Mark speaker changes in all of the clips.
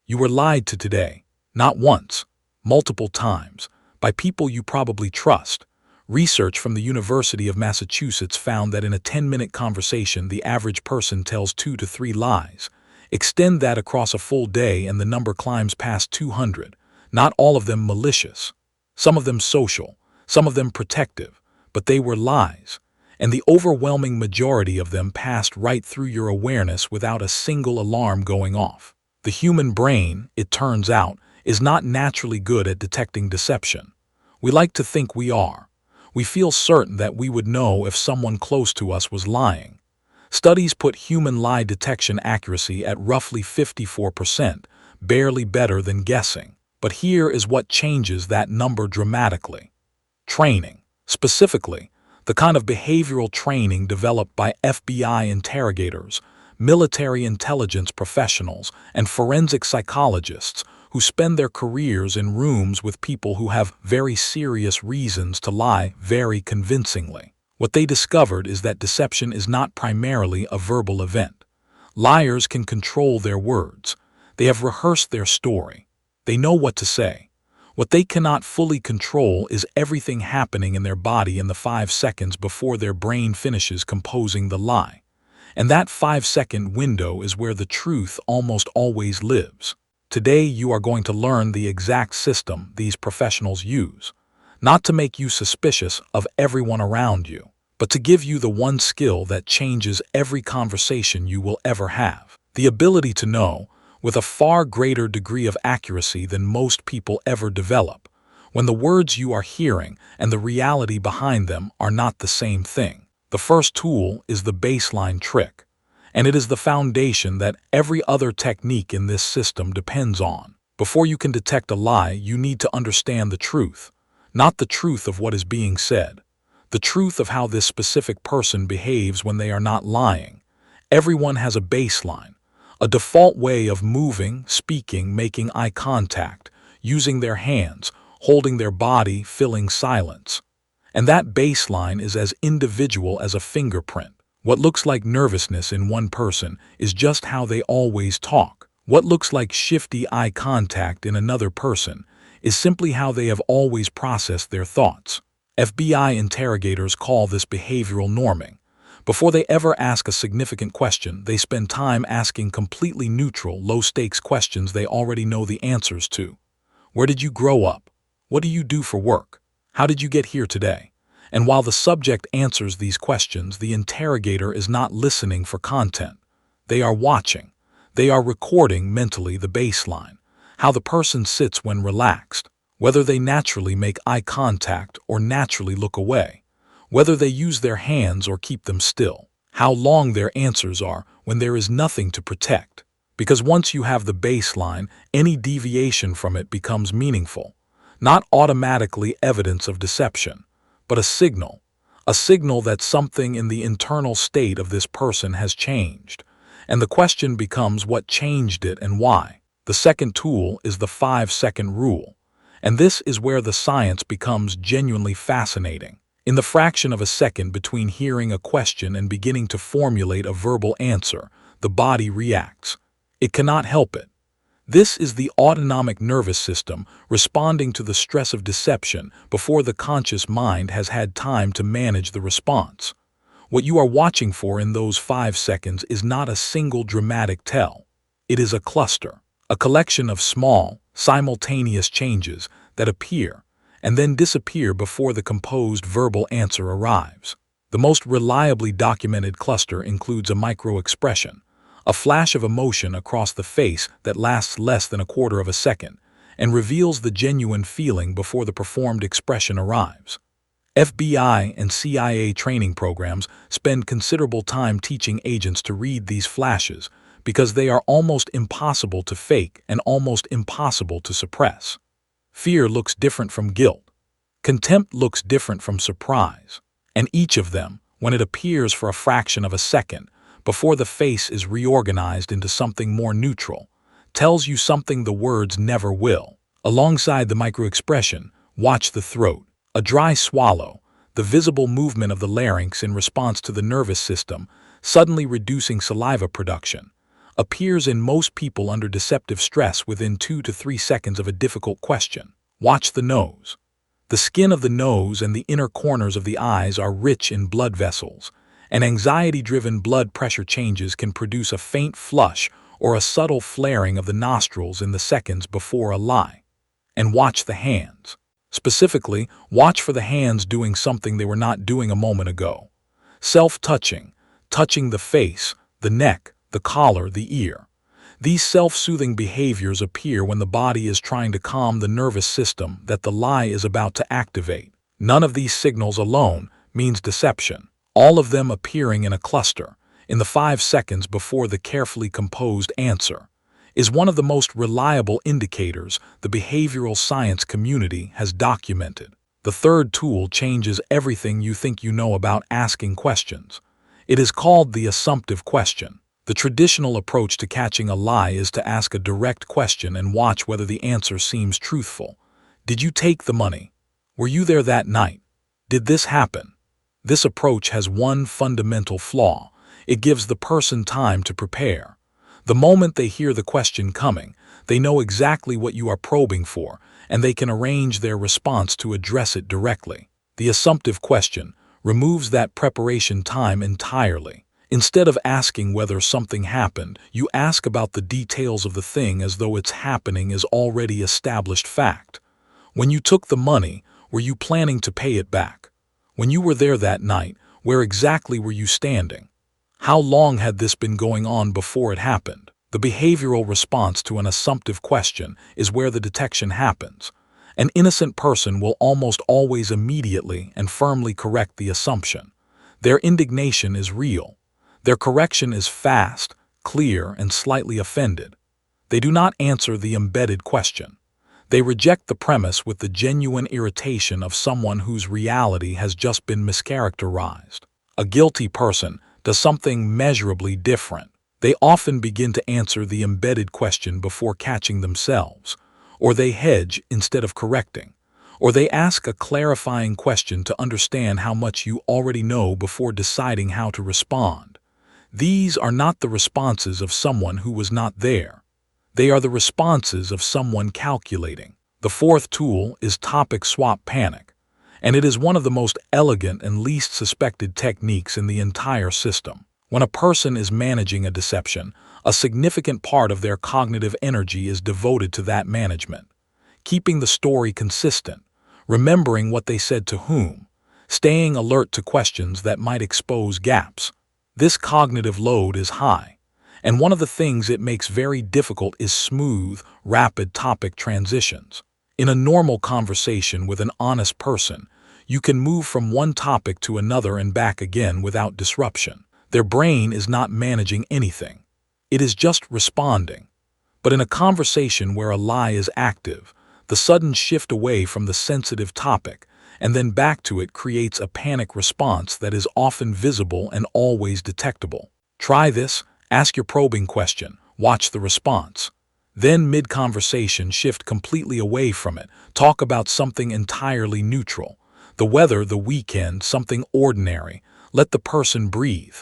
Speaker 1: You were lied to today, not once, multiple times, by people you probably trust. Research from the University of Massachusetts found that in a 10-minute conversation, the average person tells 2 to 3 lies. Extend that across a full day and the number climbs past 200. Not all of them malicious. Some of them social, some of them protective, but they were lies. And the overwhelming majority of them passed right through your awareness without a single alarm going off. The human brain, it turns out, is not naturally good at detecting deception. We like to think we are. We feel certain that we would know if someone close to us was lying. Studies put human lie detection accuracy at roughly 54%, barely better than guessing. But here is what changes that number dramatically. Training. Specifically, the kind of behavioral training developed by FBI interrogators, military intelligence professionals, and forensic psychologists who spend their careers in rooms with people who have very serious reasons to lie very convincingly. What they discovered is that deception is not primarily a verbal event. Liars can control their words. They have rehearsed their story. They know what to say. What they cannot fully control is everything happening in their body in the 5 seconds before their brain finishes composing the lie. And that 5-second window is where the truth almost always lives. Today you are going to learn the exact system these professionals use. Not to make you suspicious of everyone around you, but to give you the one skill that changes every conversation you will ever have. The ability to know, with a far greater degree of accuracy than most people ever develop, when the words you are hearing and the reality behind them are not the same thing. The first tool is the baseline trick, and it is the foundation that every other technique in this system depends on. Before you can detect a lie, you need to understand the truth. Not the truth of what is being said, the truth of how this specific person behaves when they are not lying. Everyone has a baseline, a default way of moving, speaking, making eye contact, using their hands, holding their body, filling silence. And that baseline is as individual as a fingerprint. What looks like nervousness in one person is just how they always talk. What looks like shifty eye contact in another person is simply how they have always processed their thoughts. FBI interrogators call this behavioral norming. Before they ever ask a significant question, they spend time asking completely neutral, low-stakes questions they already know the answers to. Where did you grow up? What do you do for work? How did you get here today? And while the subject answers these questions, the interrogator is not listening for content. They are watching. They are recording mentally the baseline, how the person sits when relaxed, whether they naturally make eye contact or naturally look away, whether they use their hands or keep them still, how long their answers are when there is nothing to protect. Because once you have the baseline, any deviation from it becomes meaningful, not automatically evidence of deception, but a signal that something in the internal state of this person has changed. And the question becomes what changed it and why. The second tool is the 5-second rule. And this is where the science becomes genuinely fascinating. In the fraction of a second between hearing a question and beginning to formulate a verbal answer, the body reacts. It cannot help it. This is the autonomic nervous system responding to the stress of deception before the conscious mind has had time to manage the response. What you are watching for in those 5 seconds is not a single dramatic tell. It is a cluster, a collection of small, simultaneous changes that appear and then disappear before the composed verbal answer arrives. The most reliably documented cluster includes a micro-expression, a flash of emotion across the face that lasts less than a quarter of a second and reveals the genuine feeling before the performed expression arrives. FBI and CIA training programs spend considerable time teaching agents to read these flashes because they are almost impossible to fake and almost impossible to suppress. Fear looks different from guilt. Contempt looks different from surprise. And each of them, when it appears for a fraction of a second, before the face is reorganized into something more neutral, tells you something the words never will. Alongside the microexpression, watch the throat. A dry swallow, the visible movement of the larynx in response to the nervous system, suddenly reducing saliva production. appears in most people under deceptive stress within 2 to 3 seconds of a difficult question. Watch the nose. The skin of the nose and the inner corners of the eyes are rich in blood vessels, and anxiety-driven blood pressure changes can produce a faint flush or a subtle flaring of the nostrils in the seconds before a lie. And watch the hands. Specifically, watch for the hands doing something they were not doing a moment ago. Self-touching, touching the face, the neck, the collar, the ear. These self-soothing behaviors appear when the body is trying to calm the nervous system that the lie is about to activate. None of these signals alone means deception. All of them appearing in a cluster, in the 5 seconds before the carefully composed answer, is one of the most reliable indicators the behavioral science community has documented. The third tool changes everything you think you know about asking questions. It is called the assumptive question. The traditional approach to catching a lie is to ask a direct question and watch whether the answer seems truthful. Did you take the money? Were you there that night? Did this happen? This approach has one fundamental flaw. It gives the person time to prepare. The moment they hear the question coming, they know exactly what you are probing for, and they can arrange their response to address it directly. The assumptive question removes that preparation time entirely. Instead of asking whether something happened, you ask about the details of the thing as though its happening is already established fact. When you took the money, were you planning to pay it back? When you were there that night, where exactly were you standing? How long had this been going on before it happened? The behavioral response to an assumptive question is where the detection happens. An innocent person will almost always immediately and firmly correct the assumption. Their indignation is real. Their correction is fast, clear, and slightly offended. They do not answer the embedded question. They reject the premise with the genuine irritation of someone whose reality has just been mischaracterized. A guilty person does something measurably different. They often begin to answer the embedded question before catching themselves, or they hedge instead of correcting, or they ask a clarifying question to understand how much you already know before deciding how to respond. These are not the responses of someone who was not there. They are the responses of someone calculating. The fourth tool is topic swap panic, and it is one of the most elegant and least suspected techniques in the entire system. When a person is managing a deception, a significant part of their cognitive energy is devoted to that management. Keeping the story consistent, remembering what they said to whom, staying alert to questions that might expose gaps. This cognitive load is high, and one of the things it makes very difficult is smooth, rapid topic transitions. In a normal conversation with an honest person, you can move from one topic to another and back again without disruption. Their brain is not managing anything. It is just responding. But in a conversation where a lie is active, the sudden shift away from the sensitive topic and then back to it creates a panic response that is often visible and always detectable. Try this, ask your probing question, watch the response. Then mid-conversation shift completely away from it, talk about something entirely neutral. The weather, the weekend, something ordinary. Let the person breathe.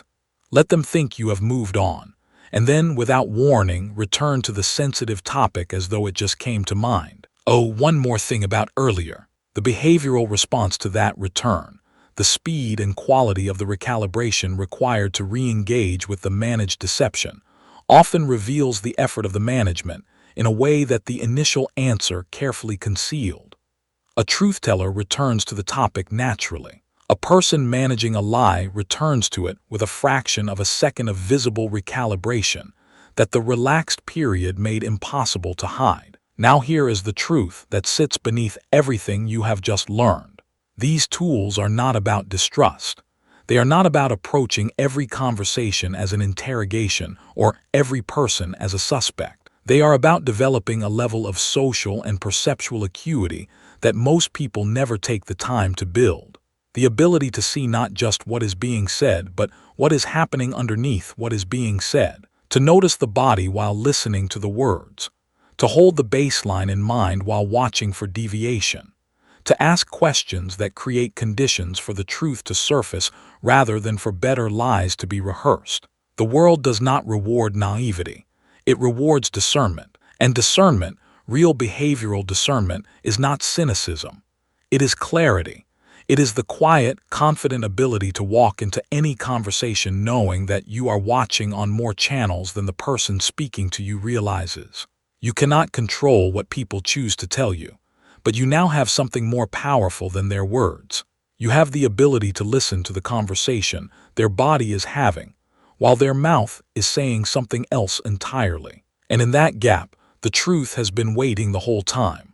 Speaker 1: Let them think you have moved on. And then, without warning, return to the sensitive topic as though it just came to mind. Oh, one more thing about earlier. The behavioral response to that return, the speed and quality of the recalibration required to re-engage with the managed deception, often reveals the effort of the management in a way that the initial answer carefully concealed. A truth-teller returns to the topic naturally. A person managing a lie returns to it with a fraction of a second of visible recalibration that the relaxed period made impossible to hide. Now here is the truth that sits beneath everything you have just learned. These tools are not about distrust. They are not about approaching every conversation as an interrogation or every person as a suspect. They are about developing a level of social and perceptual acuity that most people never take the time to build. The ability to see not just what is being said, but what is happening underneath what is being said. To notice the body while listening to the words. To hold the baseline in mind while watching for deviation. To ask questions that create conditions for the truth to surface rather than for better lies to be rehearsed. The world does not reward naivety. It rewards discernment. And discernment, real behavioral discernment, is not cynicism. It is clarity. It is the quiet, confident ability to walk into any conversation knowing that you are watching on more channels than the person speaking to you realizes. You cannot control what people choose to tell you, but you now have something more powerful than their words. You have the ability to listen to the conversation their body is having, while their mouth is saying something else entirely. And in that gap, the truth has been waiting the whole time.